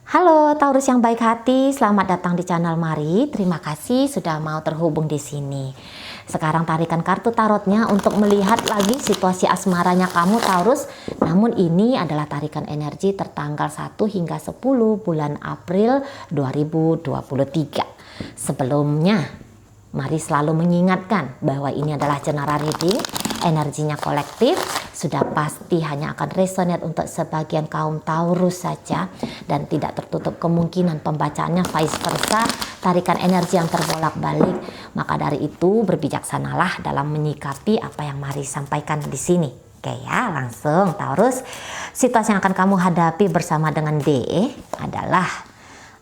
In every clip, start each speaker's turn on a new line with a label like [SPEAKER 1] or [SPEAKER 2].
[SPEAKER 1] Halo Taurus yang baik hati, selamat datang di channel Mari. Terima kasih sudah mau terhubung di sini. Sekarang tarikan kartu tarotnya untuk melihat lagi situasi asmaranya kamu Taurus. Namun ini adalah tarikan energi tertanggal 1 hingga 10 bulan April 2023. Sebelumnya, Mari selalu mengingatkan bahwa ini adalah general reading, energinya kolektif, sudah pasti hanya akan resonate untuk sebagian kaum Taurus saja dan tidak tertutup kemungkinan pembacaannya vice versa, tarikan energi yang terbolak-balik. Maka dari itu berbijaksanalah dalam menyikapi apa yang Mari sampaikan di sini. Oke ya, langsung Taurus. Situasi yang akan kamu hadapi bersama dengan DE adalah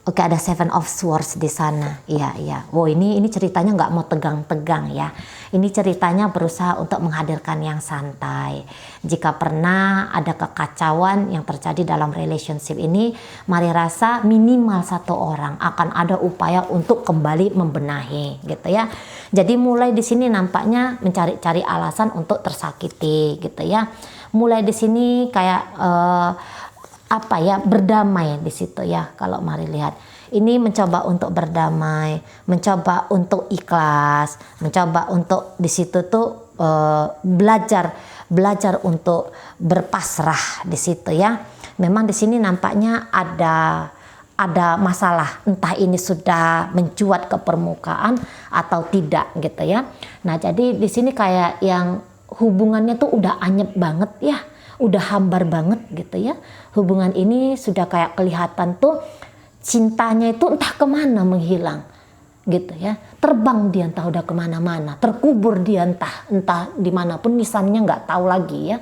[SPEAKER 1] oke, ada Seven of Swords di sana. Iya. Wow, ini ceritanya nggak mau tegang-tegang ya. Ini ceritanya berusaha untuk menghadirkan yang santai. Jika pernah ada kekacauan yang terjadi dalam relationship ini, Mari rasa minimal satu orang akan ada upaya untuk kembali membenahi, gitu ya. Jadi mulai di sini nampaknya mencari-cari alasan untuk tersakiti, gitu ya. Mulai di sini kayak berdamai di situ ya. Kalau Mari lihat ini mencoba untuk berdamai, mencoba untuk ikhlas, mencoba untuk di situ tuh belajar untuk berpasrah di situ ya. Memang di sini nampaknya ada masalah, entah ini sudah mencuat ke permukaan atau tidak gitu ya. Nah, jadi di sini kayak yang hubungannya tuh udah anyep banget ya. Udah hambar banget gitu ya. Hubungan ini sudah kayak kelihatan tuh cintanya itu entah kemana menghilang gitu ya. Terbang dia entah udah kemana-mana, terkubur dia entah dimanapun nisannya nggak tahu lagi ya.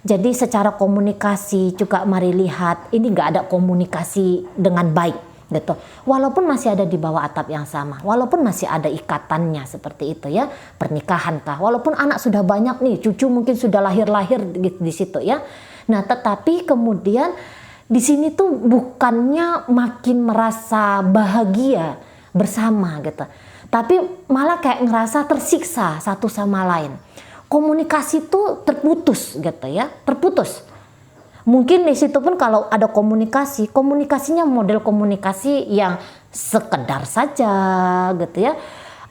[SPEAKER 1] Jadi secara komunikasi juga Mari lihat ini nggak ada komunikasi dengan baik gitu. Walaupun masih ada di bawah atap yang sama, walaupun masih ada ikatannya seperti itu ya, pernikahan kah, walaupun anak sudah banyak nih, cucu mungkin sudah lahir di situ ya. Nah, tetapi kemudian di sini tuh bukannya makin merasa bahagia bersama gitu, tapi malah kayak ngerasa tersiksa satu sama lain. Komunikasi tuh terputus gitu ya, terputus. Mungkin di situ pun kalau ada komunikasinya model komunikasi yang sekedar saja gitu ya.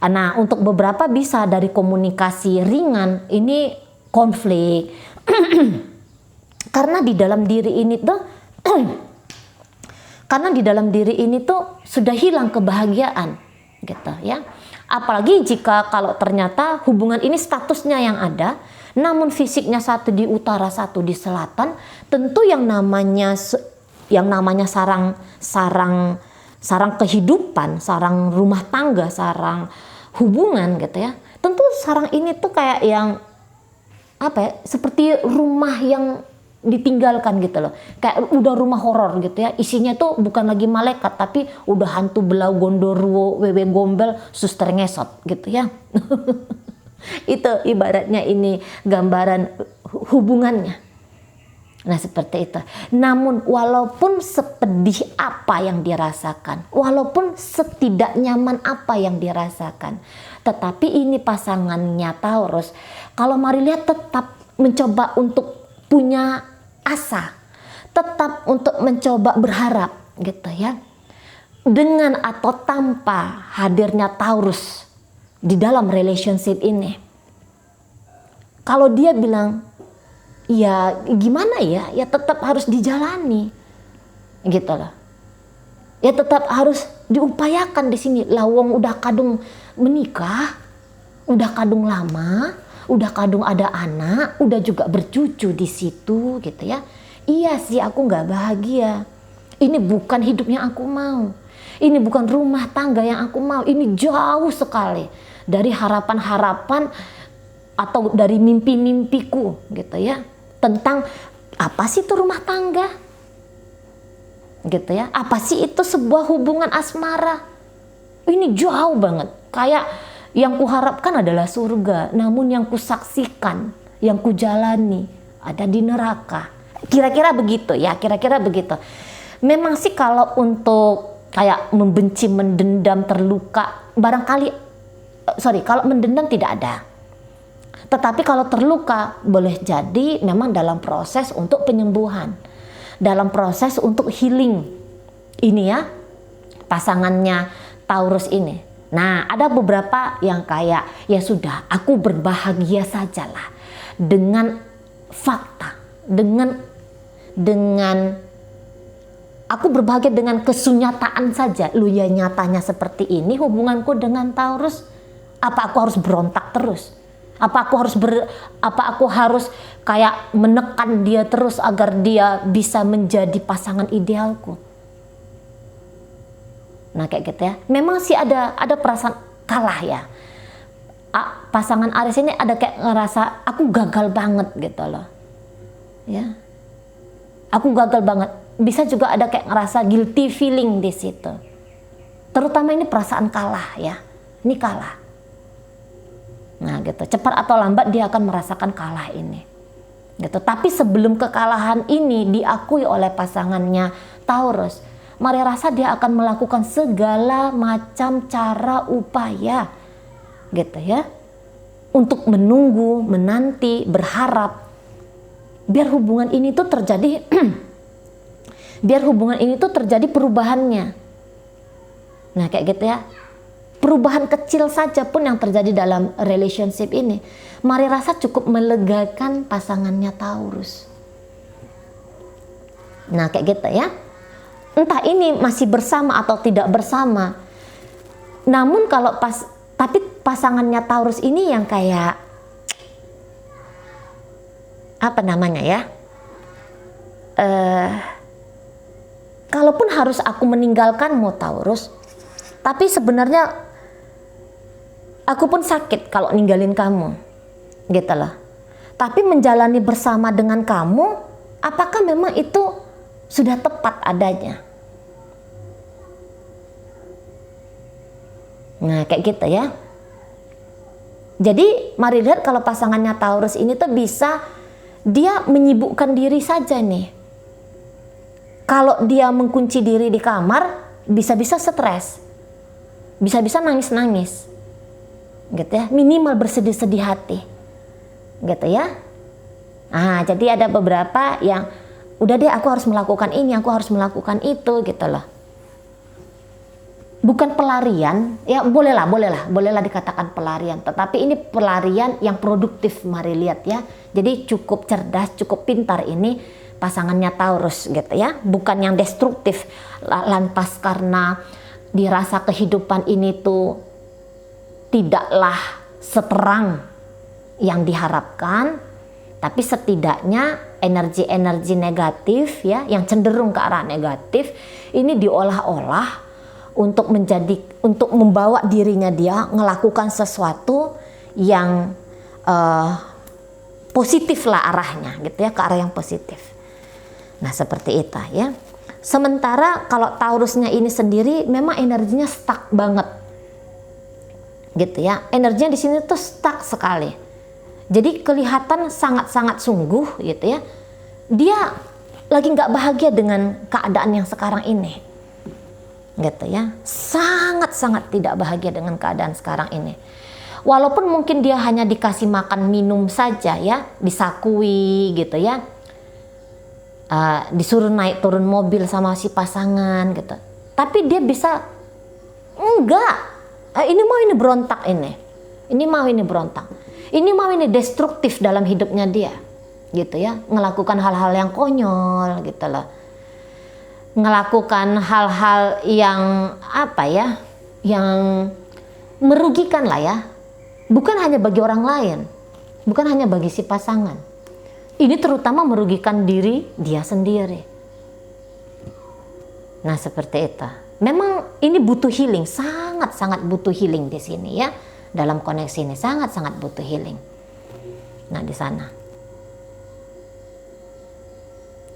[SPEAKER 1] Nah, untuk beberapa bisa dari komunikasi ringan ini konflik. Karena di dalam diri ini tuh sudah hilang kebahagiaan gitu ya. Apalagi jika kalau ternyata hubungan ini statusnya yang ada, namun fisiknya satu di utara, satu di selatan, tentu yang namanya sarang kehidupan, sarang rumah tangga, sarang hubungan gitu ya. Tentu sarang ini tuh kayak yang seperti rumah yang ditinggalkan gitu loh. Kayak udah rumah horor gitu ya. Isinya tuh bukan lagi malaikat tapi udah hantu belau gondorwo, wewe gombel, suster ngesot gitu ya. Itu ibaratnya ini gambaran hubungannya. Nah, seperti itu. Namun walaupun sepedih apa yang dirasakan, walaupun setidak nyaman apa yang dirasakan, tetapi ini pasangannya Taurus, kalau Mari lihat tetap mencoba untuk punya asa, tetap untuk mencoba berharap gitu ya. Dengan atau tanpa hadirnya Taurus di dalam relationship ini, kalau dia bilang ya gimana ya tetap harus dijalani gitu loh. Ya tetap harus diupayakan di sini. Lawong udah kadung menikah, udah kadung lama, udah kadung ada anak, udah juga bercucu di situ gitu ya. Iya sih, aku nggak bahagia. Ini bukan hidup yang aku mau. Ini bukan rumah tangga yang aku mau. Ini jauh sekali dari harapan-harapan atau dari mimpi-mimpiku gitu ya. Tentang apa sih itu rumah tangga? Gitu ya. Apa sih itu sebuah hubungan asmara? Ini jauh banget. Kayak yang kuharapkan adalah surga, namun yang kusaksikan, yang kujalani ada di neraka. Kira-kira begitu ya, kira-kira begitu. Memang sih kalau untuk kayak membenci, mendendam, terluka, barangkali, kalau mendendam tidak ada. Tetapi kalau terluka, boleh jadi memang dalam proses untuk penyembuhan, dalam proses untuk healing. ini ya, pasangannya Taurus ini. Nah, ada beberapa yang kayak ya sudah, aku berbahagia sajalah dengan fakta, dengan aku berbahagia dengan kesunyataan saja. Lu ya nyatanya seperti ini hubunganku dengan Taurus. Apa aku harus berontak terus? Apa aku harus kayak menekan dia terus agar dia bisa menjadi pasangan idealku? Nah kayak gitu ya. Memang sih ada perasaan kalah ya. Pasangan Aries ini ada kayak ngerasa aku gagal banget gitu loh. Ya. Aku gagal banget. Bisa juga ada kayak ngerasa guilty feeling di situ. Terutama ini perasaan kalah ya. Ini kalah. Nah gitu. Cepat atau lambat dia akan merasakan kalah ini. Gitu. Tapi sebelum kekalahan ini diakui oleh pasangannya Taurus, mari rasa dia akan melakukan segala macam cara upaya gitu ya. Untuk menunggu, menanti, berharap biar hubungan ini tuh terjadi perubahannya. Nah kayak gitu ya. Perubahan kecil saja pun yang terjadi dalam relationship ini, mari rasa cukup melegakan pasangannya Taurus. Nah kayak gitu ya. Entah ini masih bersama atau tidak bersama. Namun kalau tapi pasangannya Taurus ini yang kayak apa namanya ya? Kalaupun harus aku meninggalkanmu Taurus, tapi sebenarnya aku pun sakit kalau ninggalin kamu, gitu loh. Tapi menjalani bersama dengan kamu, apakah memang itu sudah tepat adanya? Nah kayak gitu ya. Jadi mari lihat kalau pasangannya Taurus ini tuh bisa dia menyibukkan diri saja nih. Kalau dia mengunci diri di kamar, bisa-bisa stres, bisa-bisa nangis-nangis, gitu ya. Minimal bersedih-sedih hati, gitu ya. Nah, jadi ada beberapa yang udah deh aku harus melakukan ini, aku harus melakukan itu, gitu loh. Bukan pelarian, ya bolehlah dikatakan pelarian. Tetapi ini pelarian yang produktif, mari lihat ya. Jadi cukup cerdas, cukup pintar ini pasangannya Taurus gitu ya. Bukan yang destruktif lantas karena dirasa kehidupan ini tuh tidaklah seterang yang diharapkan. Tapi setidaknya energi-energi negatif ya, yang cenderung ke arah negatif ini diolah-olah untuk membawa dirinya dia melakukan sesuatu yang positif lah arahnya gitu ya, ke arah yang positif. Nah seperti itu ya. Sementara kalau Taurusnya ini sendiri memang energinya stuck banget gitu ya. Energinya di sini tuh stuck sekali. Jadi kelihatan sangat-sangat sungguh gitu ya. Dia lagi nggak bahagia dengan keadaan yang sekarang ini. Gitu ya, sangat-sangat tidak bahagia dengan keadaan sekarang ini. Walaupun mungkin dia hanya dikasih makan minum saja ya, disakui gitu ya, disuruh naik turun mobil sama si pasangan gitu, tapi dia bisa enggak, ini berontak ini mau ini berontak, ini mau ini destruktif dalam hidupnya dia gitu ya, melakukan hal-hal yang konyol gitu loh, melakukan hal-hal yang apa ya, yang merugikan lah ya, bukan hanya bagi orang lain, bukan hanya bagi si pasangan, ini terutama merugikan diri dia sendiri. Nah seperti itu. Memang ini butuh healing, sangat-sangat butuh healing di sini ya, dalam koneksi ini sangat-sangat butuh healing. Nah di sana.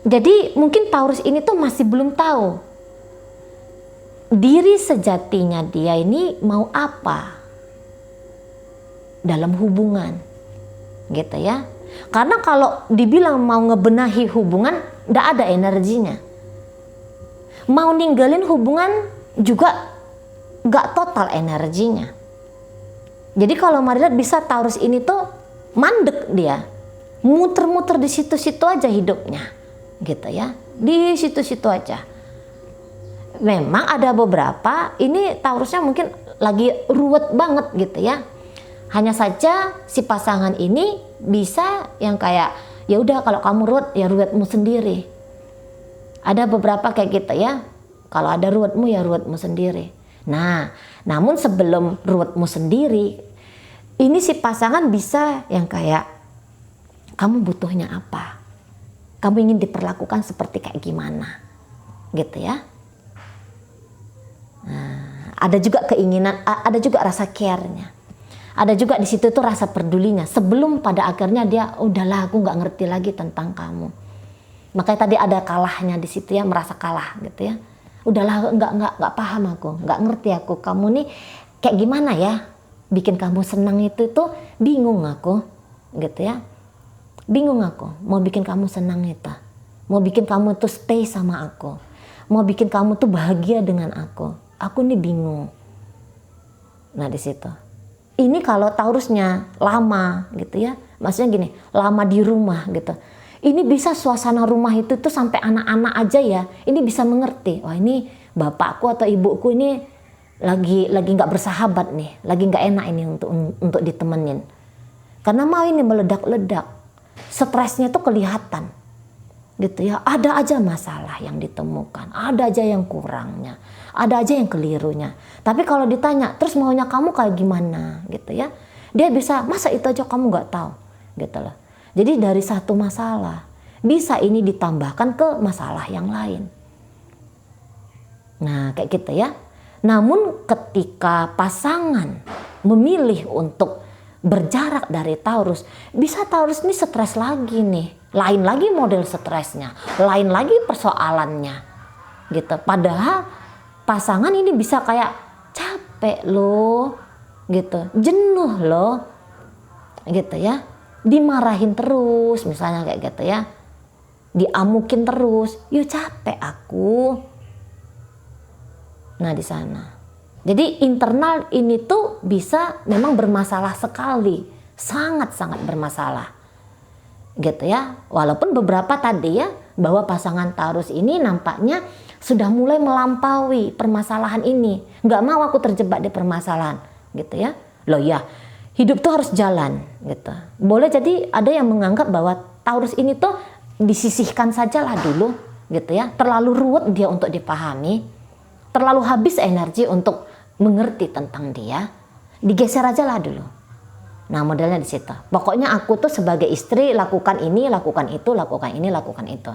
[SPEAKER 1] Jadi mungkin Taurus ini tuh masih belum tahu diri sejatinya dia ini mau apa dalam hubungan gitu ya. Karena kalau dibilang mau ngebenahi hubungan, nggak ada energinya. Mau ninggalin hubungan juga nggak total energinya. Jadi kalau mari lihat bisa Taurus ini tuh mandek dia, muter-muter di situ-situ aja hidupnya. Gitu ya, di situ-situ aja. memang ada beberapa ini Taurusnya mungkin lagi ruwet banget gitu ya. Hanya saja si pasangan ini bisa yang kayak ya udah kalau kamu ruwet ya ruwetmu sendiri. Ada beberapa kayak gitu ya. Kalau ada ruwetmu ya ruwetmu sendiri. Nah, namun sebelum ruwetmu sendiri, ini si pasangan bisa yang kayak kamu butuhnya apa? Kamu ingin diperlakukan seperti kayak gimana? Gitu ya. Nah, ada juga keinginan, ada juga rasa care-nya. Ada juga di situ tuh rasa pedulinya. Sebelum pada akhirnya dia udahlah aku nggak ngerti lagi tentang kamu. Makanya tadi ada kalahnya di situ ya, merasa kalah gitu ya. Udahlah nggak paham aku, nggak ngerti aku. Kamu nih kayak gimana ya? Bikin kamu senang itu tuh bingung aku, gitu ya. Bingung aku, mau bikin kamu senang itu. Mau bikin kamu tuh stay sama aku. Mau bikin kamu tuh bahagia dengan aku. Aku nih bingung. Nah di situ. Ini kalau Taurusnya lama gitu ya. Maksudnya gini, lama di rumah gitu. Ini bisa suasana rumah itu tuh sampai anak-anak aja ya. Ini bisa mengerti. Wah ini bapakku atau ibuku ini lagi nggak bersahabat nih. Lagi nggak enak ini untuk ditemenin. Karena mau ini meledak-ledak. Stresnya tuh kelihatan. Gitu ya. Ada aja masalah yang ditemukan. Ada aja yang kurangnya. Ada aja yang kelirunya. Tapi kalau ditanya, terus maunya kamu kayak gimana gitu ya. Dia bisa, masa itu aja kamu nggak tahu gitu loh. Jadi dari satu masalah, bisa ini ditambahkan ke masalah yang lain. Nah kayak gitu ya. Namun ketika pasangan memilih untuk berjarak dari Taurus, bisa Taurus ini stres lagi nih. Lain lagi model stresnya, lain lagi persoalannya gitu. Padahal pasangan ini bisa kayak capek loh gitu, jenuh loh gitu ya, dimarahin terus misalnya kayak gitu ya, diamukin terus, yuk capek aku. Nah di sana jadi internal ini tuh bisa memang bermasalah sekali, sangat-sangat bermasalah gitu ya. Walaupun beberapa tadi ya bahwa pasangan Taurus ini nampaknya sudah mulai melampaui permasalahan ini. Nggak mau aku terjebak di permasalahan gitu ya. Loh ya, hidup tuh harus jalan gitu. Boleh jadi ada yang menganggap bahwa Taurus ini tuh disisihkan sajalah dulu gitu ya. Terlalu ruwet dia untuk dipahami. Terlalu habis energi untuk mengerti tentang dia. Digeser aja lah dulu. Nah modelnya di situ. Pokoknya aku tuh sebagai istri lakukan ini, lakukan itu, lakukan ini, lakukan itu.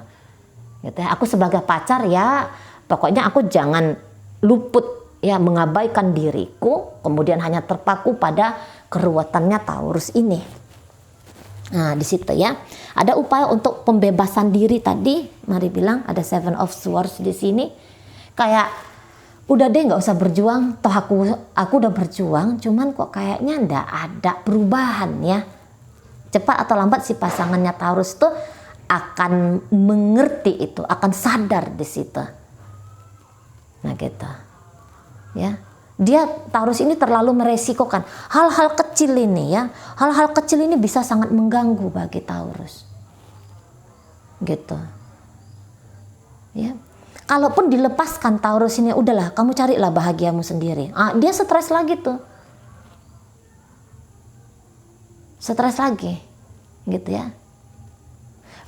[SPEAKER 1] Gitu ya. Aku sebagai pacar ya pokoknya aku jangan luput ya, mengabaikan diriku kemudian hanya terpaku pada keruwetannya Taurus ini. Nah di situ ya ada upaya untuk pembebasan diri tadi. Mari bilang ada Seven of Swords di sini. Kayak udah deh nggak usah berjuang, toh aku udah berjuang, cuman kok kayaknya ndak ada perubahan ya. Cepat atau lambat si pasangannya Taurus tuh akan mengerti itu, akan sadar di situ. Nah gitu, ya. Dia Taurus ini terlalu meresikokan hal-hal kecil ini ya, hal-hal kecil ini bisa sangat mengganggu bagi Taurus. Gitu, ya. Kalaupun dilepaskan Taurus ini, udahlah kamu carilah bahagiamu sendiri. Dia stres lagi tuh. Stres lagi. Gitu ya.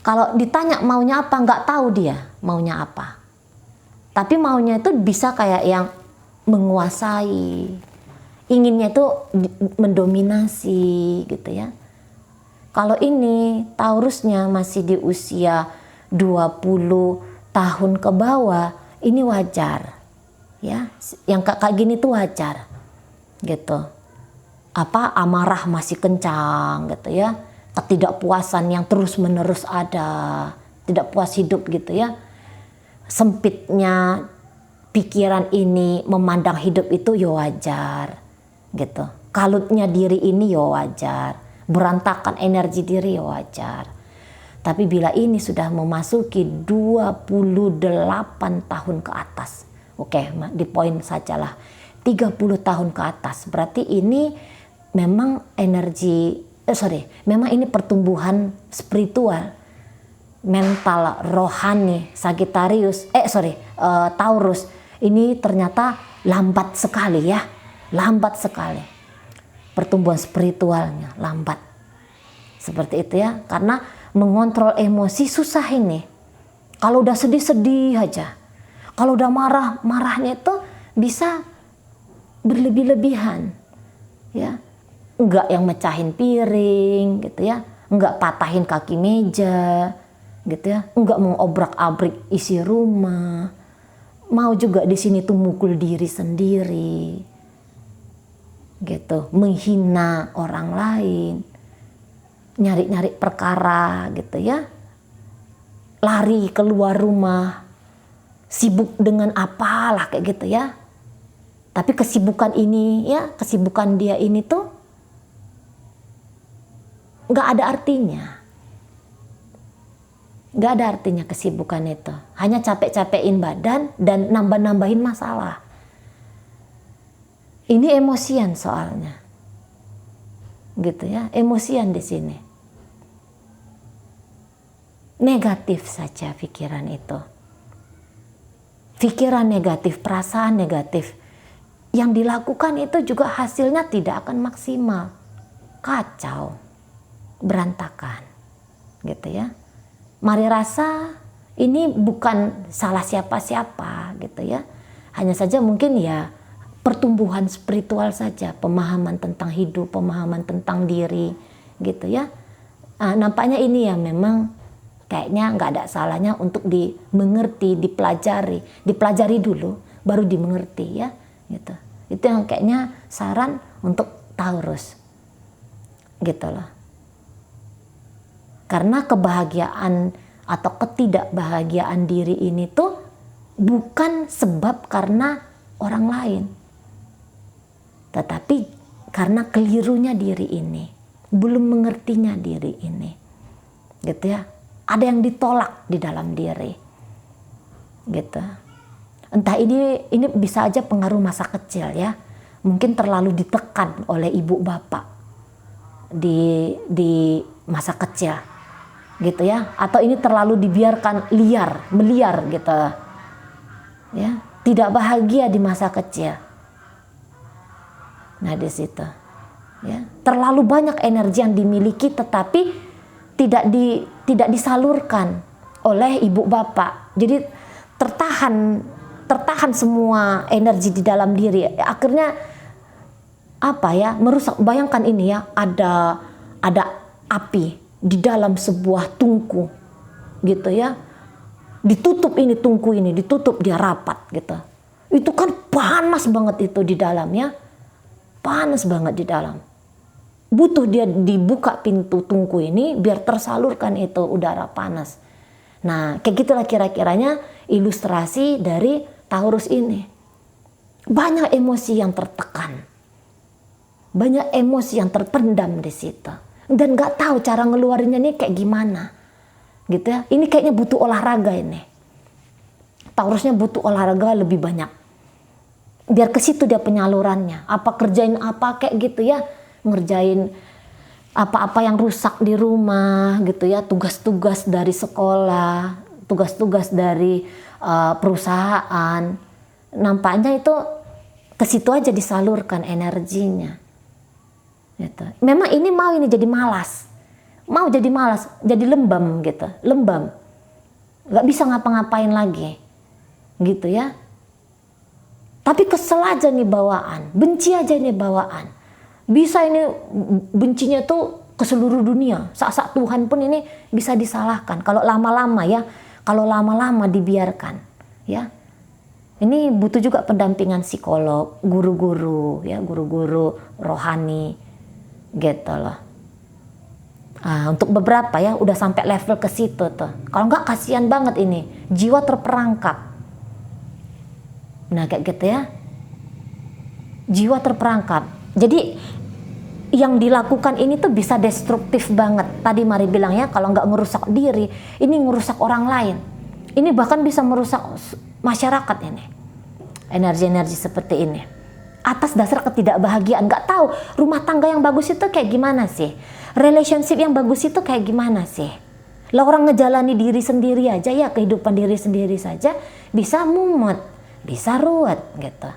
[SPEAKER 1] Kalau ditanya maunya apa, nggak tahu dia maunya apa. Tapi maunya itu bisa kayak yang menguasai. Inginnya itu mendominasi gitu ya. Kalau ini Taurusnya masih di usia 20 tahun ke bawah, ini wajar ya, yang kayak gini tuh wajar gitu. Amarah masih kencang gitu ya, ketidakpuasan yang terus menerus ada, tidak puas hidup gitu ya, sempitnya pikiran ini memandang hidup itu ya wajar gitu, kalutnya diri ini ya wajar, berantakan energi diri ya wajar. Tapi bila ini sudah memasuki 28 tahun ke atas, oke, di poin sajalah 30 tahun ke atas, berarti ini memang memang ini pertumbuhan spiritual, mental, rohani, Taurus ini ternyata lambat sekali ya, lambat sekali. Pertumbuhan spiritualnya lambat. Seperti itu ya, karena mengontrol emosi susah ini. Kalau udah sedih-sedih aja, kalau udah marah-marahnya itu bisa berlebih-lebihan ya. Enggak yang mecahin piring gitu ya, enggak patahin kaki meja gitu ya, enggak mau obrak-abrik isi rumah, mau juga di sini tuh mukul diri sendiri gitu, menghina orang lain, nyari-nyari perkara gitu ya, lari keluar rumah, sibuk dengan apalah kayak gitu ya. Tapi kesibukan ini ya, kesibukan dia ini tuh nggak ada artinya. Nggak ada artinya kesibukan itu. Hanya capek-capekin badan dan nambah-nambahin masalah. Ini emosian soalnya. Gitu ya, emosian di sini. Negatif saja pikiran itu. Pikiran negatif, perasaan negatif. Yang dilakukan itu juga hasilnya tidak akan maksimal. Kacau. Berantakan. Gitu ya. Mari rasa ini bukan salah siapa-siapa gitu ya. Hanya saja mungkin ya pertumbuhan spiritual saja, pemahaman tentang hidup, pemahaman tentang diri gitu ya. Nampaknya ini ya memang kayaknya nggak ada salahnya untuk dimengerti, dipelajari dulu baru dimengerti ya gitu. Itu yang kayaknya saran untuk Taurus gitu loh. Karena kebahagiaan atau ketidakbahagiaan diri ini tuh bukan sebab karena orang lain, tetapi karena kelirunya diri ini, belum mengertinya diri ini, gitu ya. Ada yang ditolak di dalam diri, gitu. Entah ini bisa aja pengaruh masa kecil ya, mungkin terlalu ditekan oleh ibu bapak di masa kecil, gitu ya. Atau ini terlalu dibiarkan meliar gitu, ya, tidak bahagia di masa kecil. Nah di situ, ya, terlalu banyak energi yang dimiliki tetapi tidak disalurkan oleh ibu bapak. Jadi tertahan semua energi di dalam diri. Akhirnya apa ya, merusak. Bayangkan ini ya, ada api di dalam sebuah tungku, gitu ya. Ditutup ini tungku ini, ditutup dia rapat gitu. Itu kan panas banget itu di dalamnya. Panas banget di dalam. Butuh dia dibuka pintu tungku ini biar tersalurkan itu udara panas. Nah, kayak gitulah kira-kiranya ilustrasi dari Taurus ini. Banyak emosi yang tertekan. Banyak emosi yang terpendam di situ. Dan nggak tahu cara ngeluarinnya ini kayak gimana. Gitu ya. Ini kayaknya butuh olahraga ini. Taurusnya butuh olahraga lebih banyak. Biar ke situ dia penyalurannya. Apa kerjain apa kayak gitu ya. Ngerjain apa-apa yang rusak di rumah gitu ya. Tugas-tugas dari sekolah, tugas-tugas dari perusahaan. Nampaknya itu ke situ aja disalurkan energinya. Gitu. Memang ini mau jadi malas. Mau jadi malas, jadi lembam gitu. Lembam. Gak bisa ngapa-ngapain lagi. Gitu ya. Tapi kesel aja nih bawaan, benci aja nih bawaan. Bisa ini bencinya tuh ke seluruh dunia. Sak-sak Tuhan pun ini bisa disalahkan. Kalau lama-lama ya, kalau lama-lama dibiarkan, ya. Ini butuh juga pendampingan psikolog, guru-guru, ya, guru-guru rohani, gitu loh. Untuk beberapa ya, udah sampai level ke situ tuh. Kalau enggak kasihan banget ini, jiwa terperangkap. Nah kayak gitu ya, jiwa terperangkap. Jadi yang dilakukan ini tuh bisa destruktif banget. Tadi Mari bilang ya, kalau nggak ngerusak diri, ini ngerusak orang lain. Ini bahkan bisa merusak masyarakat ini. Energi-energi seperti ini. Atas dasar ketidakbahagiaan, nggak tahu rumah tangga yang bagus itu kayak gimana sih? Relationship yang bagus itu kayak gimana sih? Lah orang ngejalani diri sendiri aja ya, kehidupan diri sendiri saja bisa mumet. bisa ruwet gitu.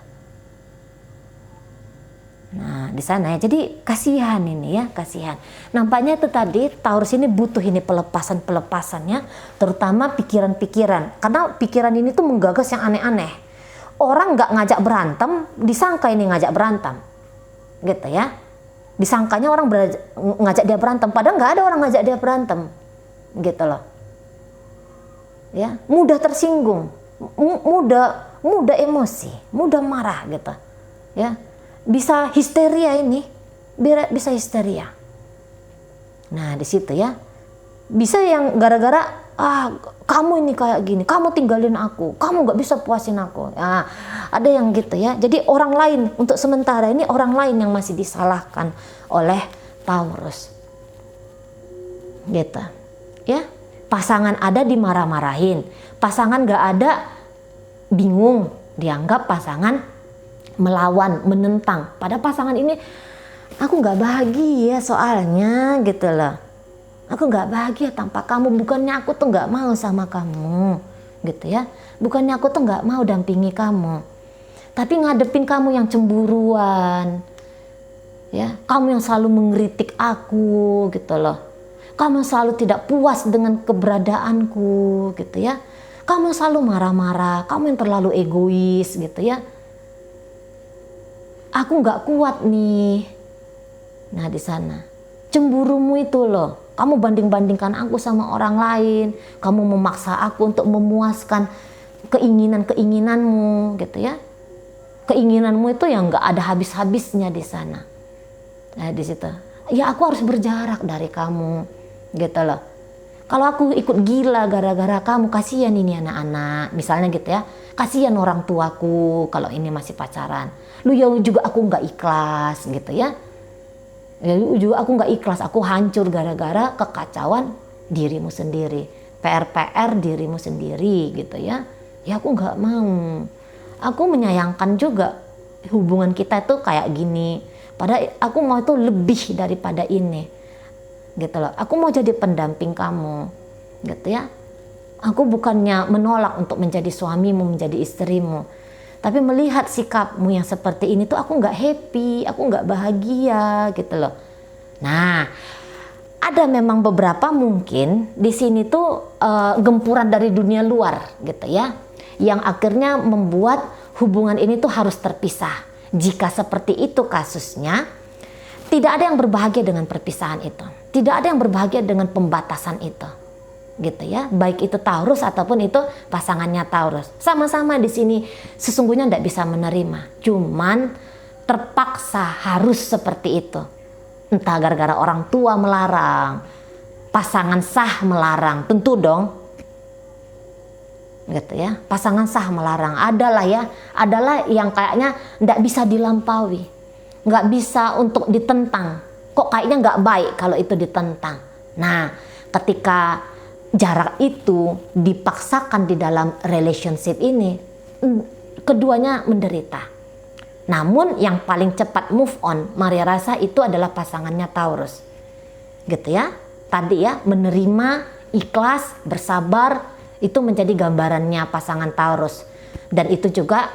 [SPEAKER 1] Nah, di sana ya. Jadi kasihan ini ya, kasihan. Nampaknya itu tadi Taurus ini butuh ini pelepasan-pelepasannya, terutama pikiran-pikiran. Karena pikiran ini tuh menggagas yang aneh-aneh. Orang nggak ngajak berantem, disangka ini ngajak berantem. Gitu ya. Disangkanya orang ngajak dia berantem, padahal nggak ada orang ngajak dia berantem. Gitu loh. Ya, mudah tersinggung, mudah emosi, mudah marah gitu. Ya. Bisa histeria ini, bisa histeria. Nah di situ ya, bisa yang gara-gara kamu ini kayak gini, kamu tinggalin aku, kamu nggak bisa puasin aku. Nah, ada yang gitu ya. Jadi orang lain untuk sementara ini orang lain yang masih disalahkan oleh Taurus. Gitu, ya. Pasangan ada dimarah-marahin, pasangan nggak ada bingung, dianggap pasangan melawan, menentang. Pada pasangan ini aku nggak bahagia soalnya gitu loh. Aku nggak bahagia tanpa kamu. Bukannya aku tuh nggak mau sama kamu, gitu ya. Bukannya aku tuh nggak mau dampingi kamu. Tapi ngadepin kamu yang cemburuan, ya. Kamu yang selalu mengkritik aku, gitu loh. Kamu yang selalu tidak puas dengan keberadaanku, gitu ya. Kamu yang selalu marah-marah. Kamu yang terlalu egois, gitu ya. Aku nggak kuat nih. Nah di sana cemburumu itu loh, kamu banding-bandingkan aku sama orang lain, kamu memaksa aku untuk memuaskan keinginanmu gitu ya. Keinginanmu itu yang nggak ada habis-habisnya di sana. Nah di situ ya aku harus berjarak dari kamu gitu loh. Kalau aku ikut gila gara-gara kamu, kasihan ini anak-anak misalnya gitu ya. Kasihan orang tuaku kalau ini masih pacaran. Lu ya juga aku nggak ikhlas gitu ya. Ya juga aku nggak ikhlas, aku hancur gara-gara kekacauan dirimu sendiri, PR dirimu sendiri gitu ya. Ya aku nggak mau. Aku menyayangkan juga hubungan kita itu kayak gini. Padahal aku mau itu lebih daripada ini, gitu loh. Aku mau jadi pendamping kamu, gitu ya. Aku bukannya menolak untuk menjadi suamimu, menjadi istrimu. Tapi melihat sikapmu yang seperti ini tuh aku nggak happy, aku nggak bahagia gitu loh. Nah, ada memang beberapa mungkin di sini tuh gempuran dari dunia luar gitu ya, yang akhirnya membuat hubungan ini tuh harus terpisah. Jika seperti itu kasusnya, tidak ada yang berbahagia dengan perpisahan itu, tidak ada yang berbahagia dengan pembatasan itu. Gitu ya, baik itu Taurus ataupun itu pasangannya Taurus, sama-sama di sini sesungguhnya tidak bisa menerima, cuman terpaksa harus seperti itu, entah gara-gara orang tua melarang, pasangan sah melarang, tentu dong, gitu ya, pasangan sah melarang, adalah yang kayaknya tidak bisa dilampaui, nggak bisa untuk ditentang, kok kayaknya nggak baik kalau itu ditentang. Nah, ketika jarak itu dipaksakan di dalam relationship ini, keduanya menderita. Namun yang paling cepat move on, Maria rasa itu adalah pasangannya Taurus. Gitu ya. Tadi ya, menerima, ikhlas, bersabar, itu menjadi gambarannya pasangan Taurus. Dan itu juga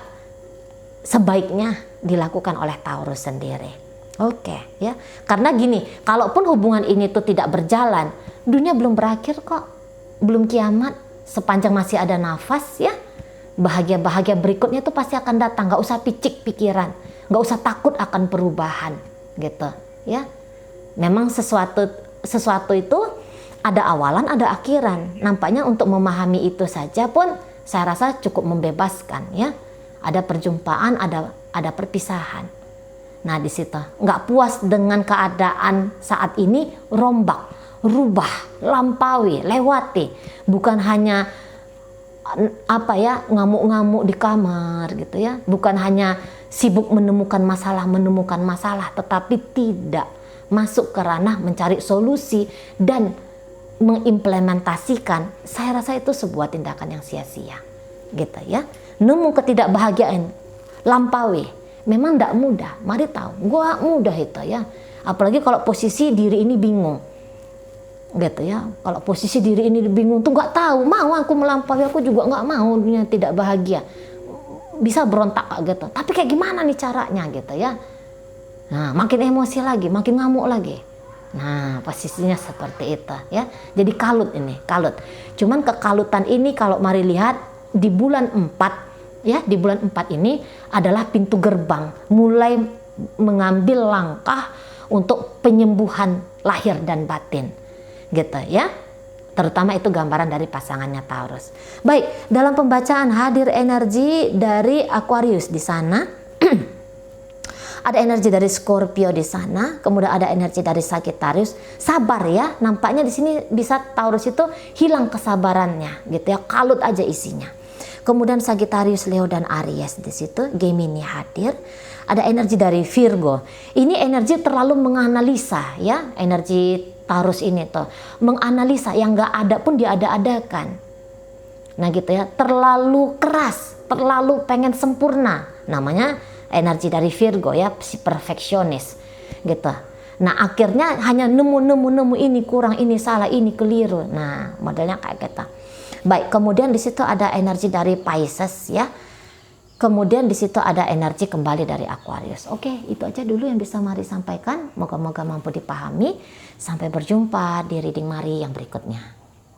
[SPEAKER 1] sebaiknya dilakukan oleh Taurus sendiri. Oke, ya. Karena gini, kalaupun hubungan ini tuh tidak berjalan, dunia belum berakhir kok. Belum kiamat, sepanjang masih ada nafas ya, bahagia-bahagia berikutnya itu pasti akan datang. Gak usah picik pikiran, gak usah takut akan perubahan gitu ya. Memang sesuatu itu ada awalan, ada akhiran. Nampaknya untuk memahami itu saja pun saya rasa cukup membebaskan ya. Ada perjumpaan, ada perpisahan. Nah di situ nggak puas dengan keadaan saat ini, rombak, rubah, lampaui, lewati. Bukan hanya ngamuk-ngamuk di kamar gitu ya. Bukan hanya sibuk menemukan masalah, tetapi tidak masuk ke ranah mencari solusi dan mengimplementasikan. Saya rasa itu sebuah tindakan yang sia-sia gitu ya. Nemu ketidakbahagiaan, lampaui, memang tidak mudah. Mari tahu, gua mudah itu ya. Apalagi kalau posisi diri ini bingung, gitu ya. Kalau posisi diri ini bingung tuh nggak tahu, mau aku melampaui, aku juga nggak mau dunia tidak bahagia. bisa berontak kayak gitu. Tapi kayak gimana nih caranya gitu ya. Nah, makin emosi lagi, makin ngamuk lagi. Nah, posisinya seperti itu ya. Jadi kalut ini, kalut. Cuman kekalutan ini kalau mari lihat di bulan 4 ya, di bulan 4 ini adalah pintu gerbang mulai mengambil langkah untuk penyembuhan lahir dan batin. Gitu ya. Terutama itu gambaran dari pasangannya Taurus. Baik, dalam pembacaan hadir energi dari Aquarius di sana. Ada energi dari Scorpio di sana, kemudian ada energi dari Sagittarius. Sabar ya, nampaknya di sini bisa Taurus itu hilang kesabarannya gitu ya, kalut aja isinya. Kemudian Sagittarius, Leo dan Aries di situ, Gemini hadir. Ada energi dari Virgo. Ini energi terlalu menganalisa ya, energi Taurus ini tuh menganalisa yang nggak ada pun diada-adakan. Nah gitu ya, terlalu keras, terlalu pengen sempurna. Namanya energi dari Virgo ya, si perfeksionis gitu. Nah akhirnya hanya nemu ini kurang, ini salah, ini keliru. Nah modelnya kayak gitu. Baik, kemudian di situ ada energi dari Pisces ya. Kemudian di situ ada energi kembali dari Aquarius. Oke, itu aja dulu yang bisa Mari sampaikan. Moga-moga mampu dipahami. Sampai berjumpa di reading Mari yang berikutnya.